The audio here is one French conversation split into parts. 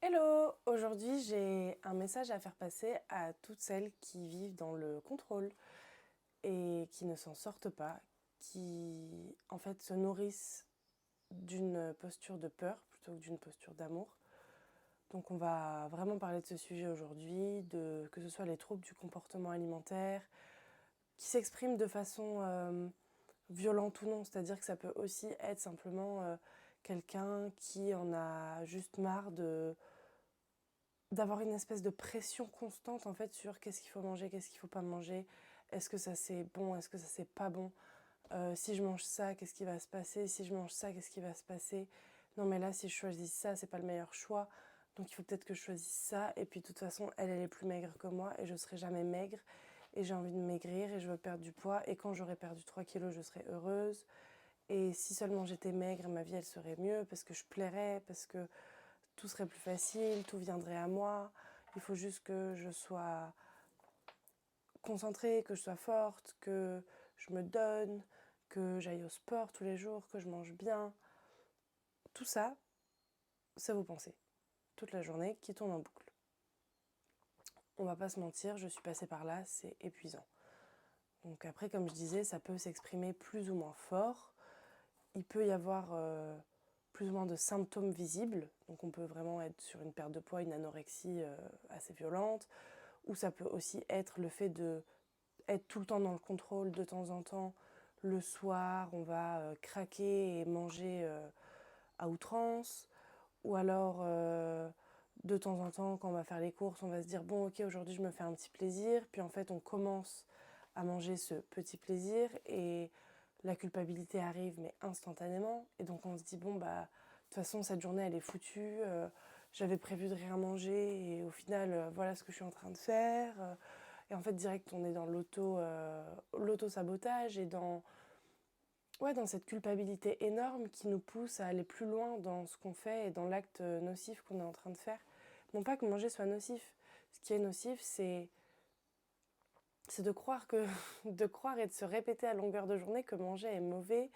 Hello! Aujourd'hui, j'ai un message à faire passer à toutes celles qui vivent dans le contrôle et qui ne s'en sortent pas, qui en fait se nourrissent d'une posture de peur plutôt que d'une posture d'amour. Donc on va vraiment parler de ce sujet aujourd'hui, de que ce soit les troubles du comportement alimentaire, qui s'expriment de façon violente ou non, c'est-à-dire que ça peut aussi être simplement quelqu'un qui en a juste marre d'avoir une espèce de pression constante en fait sur qu'est-ce qu'il faut manger, qu'est-ce qu'il faut pas manger, est-ce que ça c'est bon, est-ce que ça c'est pas bon, si je mange ça, qu'est-ce qui va se passer, si je mange ça, qu'est-ce qui va se passer, non mais là si je choisis ça, c'est pas le meilleur choix, donc il faut peut-être que je choisisse ça, et puis de toute façon elle est plus maigre que moi et je serai jamais maigre, et j'ai envie de maigrir et je veux perdre du poids, et quand j'aurai perdu 3 kilos je serai heureuse, et si seulement j'étais maigre, ma vie elle serait mieux, parce que je plairais, parce que tout serait plus facile, tout viendrait à moi. Il faut juste que je sois concentrée, que je sois forte, que je me donne, que j'aille au sport tous les jours, que je mange bien. Tout ça, c'est vos pensées, toute la journée, qui tournent en boucle. On va pas se mentir, je suis passée par là, c'est épuisant. Donc après, comme je disais, ça peut s'exprimer plus ou moins fort. Il peut y avoir plus ou moins de symptômes visibles. Donc on peut vraiment être sur une perte de poids, une anorexie assez violente. Ou ça peut aussi être le fait de être tout le temps dans le contrôle de temps en temps. Le soir, on va craquer et manger à outrance. Ou alors, de temps en temps, quand on va faire les courses, on va se dire, bon, ok, aujourd'hui, je me fais un petit plaisir. Puis en fait, on commence à manger ce petit plaisir et la culpabilité arrive, mais instantanément. Et donc, on se dit, bon, bah, de toute façon, cette journée, elle est foutue. J'avais prévu de rien manger et au final, voilà ce que je suis en train de faire. Et en fait, direct, on est dans l'auto-sabotage et dans cette culpabilité énorme qui nous pousse à aller plus loin dans ce qu'on fait et dans l'acte nocif qu'on est en train de faire. Non pas que manger soit nocif. Ce qui est nocif, c'est de croire que de croire et de se répéter à longueur de journée que manger est mauvais,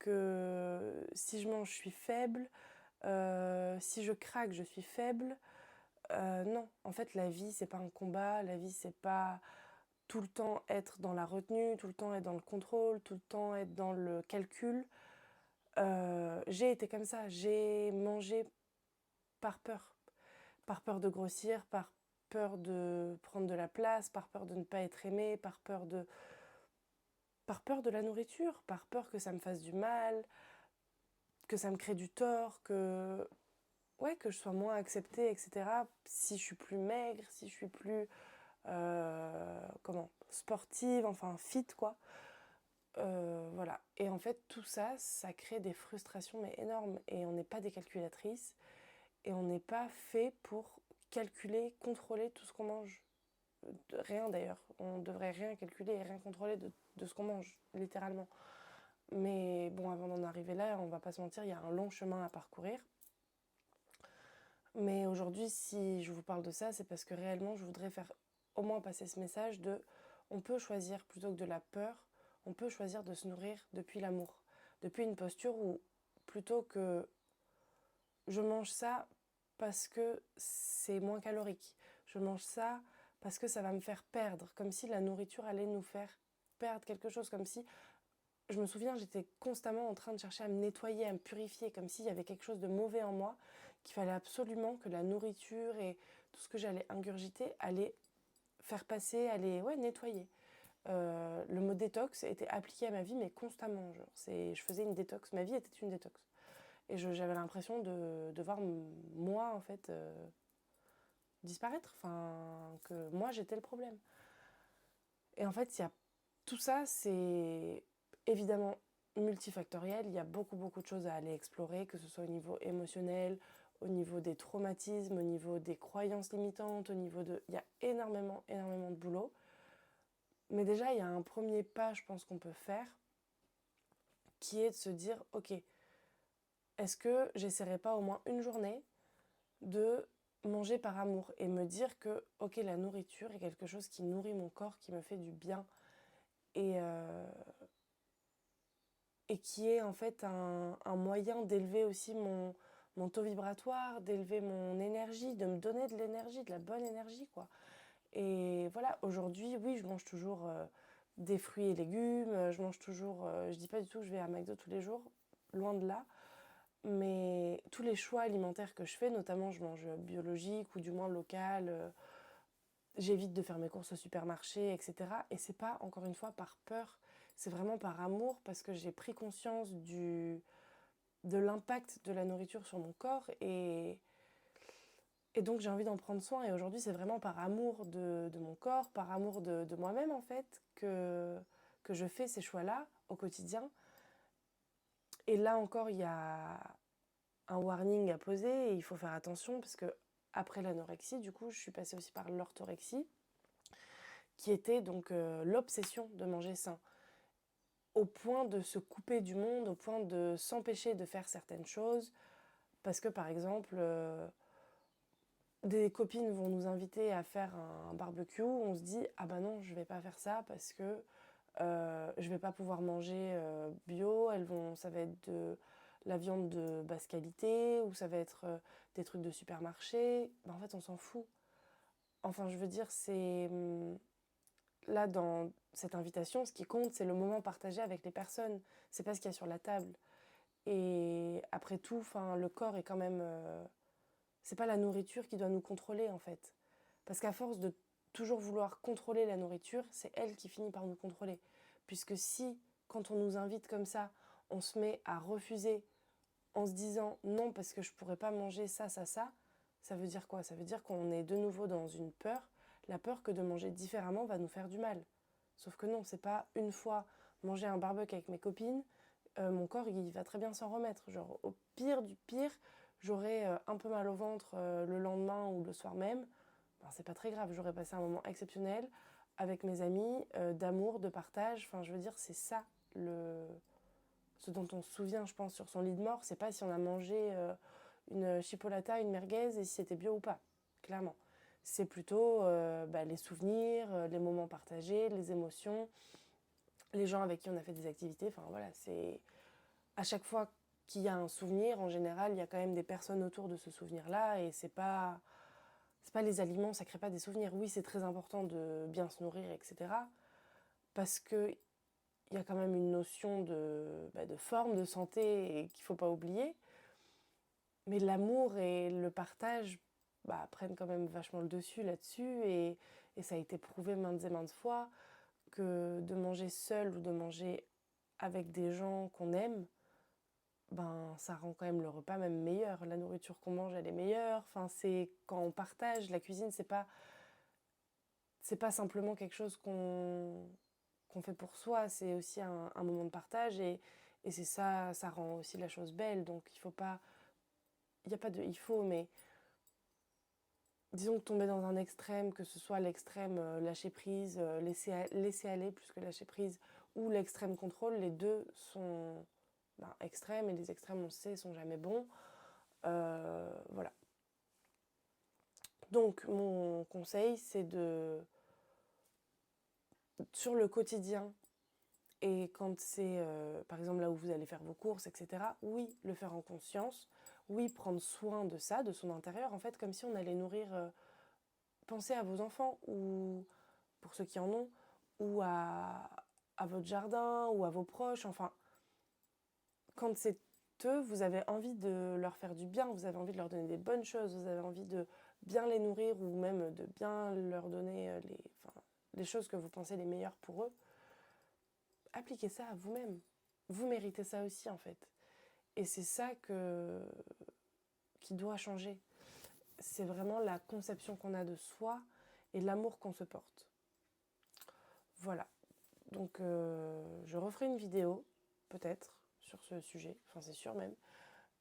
que si je mange, je suis faible, si je craque, je suis faible. Non, en fait, la vie, c'est pas un combat. La vie, c'est pas tout le temps être dans la retenue, tout le temps être dans le contrôle, tout le temps être dans le calcul. J'ai été comme ça, j'ai mangé par peur. Par peur de grossir, par peur de prendre de la place, par peur de ne pas être aimée, par peur de la nourriture, par peur que ça me fasse du mal, que ça me crée du tort, que je sois moins acceptée, etc. Si je suis plus maigre, si je suis plus sportive, enfin fit quoi. Voilà. Et en fait, tout ça, ça crée des frustrations mais énormes. Et on n'est pas des calculatrices. Et on n'est pas fait pour calculer, contrôler tout ce qu'on mange. Rien d'ailleurs. On devrait rien calculer et rien contrôler de ce qu'on mange, littéralement. Mais bon, avant d'en arriver là, on va pas se mentir, il y a un long chemin à parcourir. Mais aujourd'hui, si je vous parle de ça, c'est parce que réellement, je voudrais faire au moins passer ce message de on peut choisir plutôt que de la peur, on peut choisir de se nourrir depuis l'amour. Depuis une posture où plutôt que je mange ça parce que c'est moins calorique, je mange ça parce que ça va me faire perdre, comme si la nourriture allait nous faire perdre quelque chose, comme si je me souviens, j'étais constamment en train de chercher à me nettoyer, à me purifier, comme s'il y avait quelque chose de mauvais en moi, qu'il fallait absolument que la nourriture et tout ce que j'allais ingurgiter allait faire passer, allait nettoyer. Le mot détox était appliqué à ma vie, mais constamment. Je faisais une détox, ma vie était une détox. Et j'avais l'impression de voir moi, en fait, disparaître, enfin, que moi j'étais le problème. Et en fait, il y a tout ça, c'est évidemment multifactoriel. Il y a beaucoup, beaucoup de choses à aller explorer, que ce soit au niveau émotionnel, au niveau des traumatismes, au niveau des croyances limitantes, au niveau de... Il y a énormément, énormément de boulot. Mais déjà, il y a un premier pas, je pense, qu'on peut faire, qui est de se dire, ok, est-ce que j'essaierai pas au moins une journée de manger par amour et me dire que, ok, la nourriture est quelque chose qui nourrit mon corps, qui me fait du bien, et, euh, et qui est en fait un moyen d'élever aussi mon taux vibratoire, d'élever mon énergie, de me donner de l'énergie, de la bonne énergie, quoi. Et voilà, aujourd'hui, oui, je mange toujours des fruits et légumes, je mange toujours, je dis pas du tout que je vais à McDo tous les jours, loin de là, mais tous les choix alimentaires que je fais, notamment je mange biologique ou du moins local, j'évite de faire mes courses au supermarché, etc. Et c'est pas, encore une fois, par peur, c'est vraiment par amour, parce que j'ai pris conscience de l'impact de la nourriture sur mon corps, et donc j'ai envie d'en prendre soin. Et aujourd'hui, c'est vraiment par amour de mon corps, par amour de moi-même, en fait, que je fais ces choix-là au quotidien. Et là encore, il y a un warning à poser, et il faut faire attention, parce que après l'anorexie, du coup, je suis passée aussi par l'orthorexie, qui était donc l'obsession de manger sain, au point de se couper du monde, au point de s'empêcher de faire certaines choses, parce que par exemple, des copines vont nous inviter à faire un barbecue, on se dit ah bah non, je vais pas faire ça parce que je vais pas pouvoir manger bio, ça va être de la viande de basse qualité, ou ça va être des trucs de supermarché. Bah, en fait, on s'en fout. Enfin, je veux dire, là, dans cette invitation, ce qui compte, c'est le moment partagé avec les personnes. C'est pas ce qu'il y a sur la table. Et après tout, le corps est quand même. C'est pas la nourriture qui doit nous contrôler, en fait. Parce qu'à force de toujours vouloir contrôler la nourriture, c'est elle qui finit par nous contrôler. Puisque si, quand on nous invite comme ça, on se met à refuser en se disant non parce que je pourrais pas manger ça, ça veut dire quoi? Ça veut dire qu'on est de nouveau dans une peur, la peur que de manger différemment va nous faire du mal. Sauf que non, c'est pas une fois manger un barbecue avec mes copines, mon corps il va très bien s'en remettre. Genre au pire du pire, j'aurai un peu mal au ventre le lendemain ou le soir même. Ben, c'est pas très grave, j'aurais passé un moment exceptionnel avec mes amis, d'amour, de partage. Enfin, je veux dire, c'est ça ce dont on se souvient, je pense, sur son lit de mort. C'est pas si on a mangé une chipolata, une merguez et si c'était bio ou pas, clairement. C'est plutôt les souvenirs, les moments partagés, les émotions, les gens avec qui on a fait des activités. Enfin voilà, c'est à chaque fois qu'il y a un souvenir, en général, il y a quand même des personnes autour de ce souvenir-là, et c'est pas les aliments, ça crée pas des souvenirs. Oui, c'est très important de bien se nourrir, etc. Parce que il y a quand même une notion de forme, de santé, et qu'il faut pas oublier. Mais l'amour et le partage prennent quand même vachement le dessus là-dessus, et ça a été prouvé maintes et maintes fois que de manger seul ou de manger avec des gens qu'on aime, ça rend quand même le repas même meilleur. La nourriture qu'on mange, elle est meilleure. Enfin, c'est quand on partage, la cuisine, c'est pas simplement quelque chose qu'on fait pour soi, c'est aussi un moment de partage, et c'est ça, ça rend aussi la chose belle. Donc il n'y a pas de il faut, mais disons que tomber dans un extrême, que ce soit l'extrême lâcher prise, laisser aller plus que lâcher prise, ou l'extrême contrôle, les deux sont extrêmes, et les extrêmes, on sait, sont jamais bons. Voilà. Donc mon conseil, c'est sur le quotidien, et quand c'est, par exemple, là où vous allez faire vos courses, etc., oui, le faire en conscience, oui, prendre soin de ça, de son intérieur, en fait, comme si on allait nourrir, pensez à vos enfants, ou pour ceux qui en ont, ou à votre jardin, ou à vos proches, enfin, quand c'est eux, vous avez envie de leur faire du bien, vous avez envie de leur donner des bonnes choses, vous avez envie de bien les nourrir, ou même de bien leur donner les choses que vous pensez les meilleures pour eux. Appliquez ça à vous-même. Vous méritez ça aussi, en fait. Et c'est ça qui doit changer. C'est vraiment la conception qu'on a de soi et l'amour qu'on se porte. Voilà. Donc je referai une vidéo, peut-être, sur ce sujet. Enfin, c'est sûr même.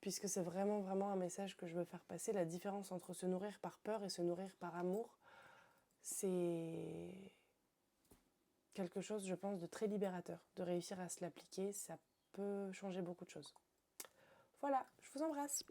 Puisque c'est vraiment, vraiment un message que je veux faire passer. La différence entre se nourrir par peur et se nourrir par amour, c'est quelque chose, je pense, de très libérateur. De réussir à se l'appliquer, ça peut changer beaucoup de choses. Voilà, je vous embrasse.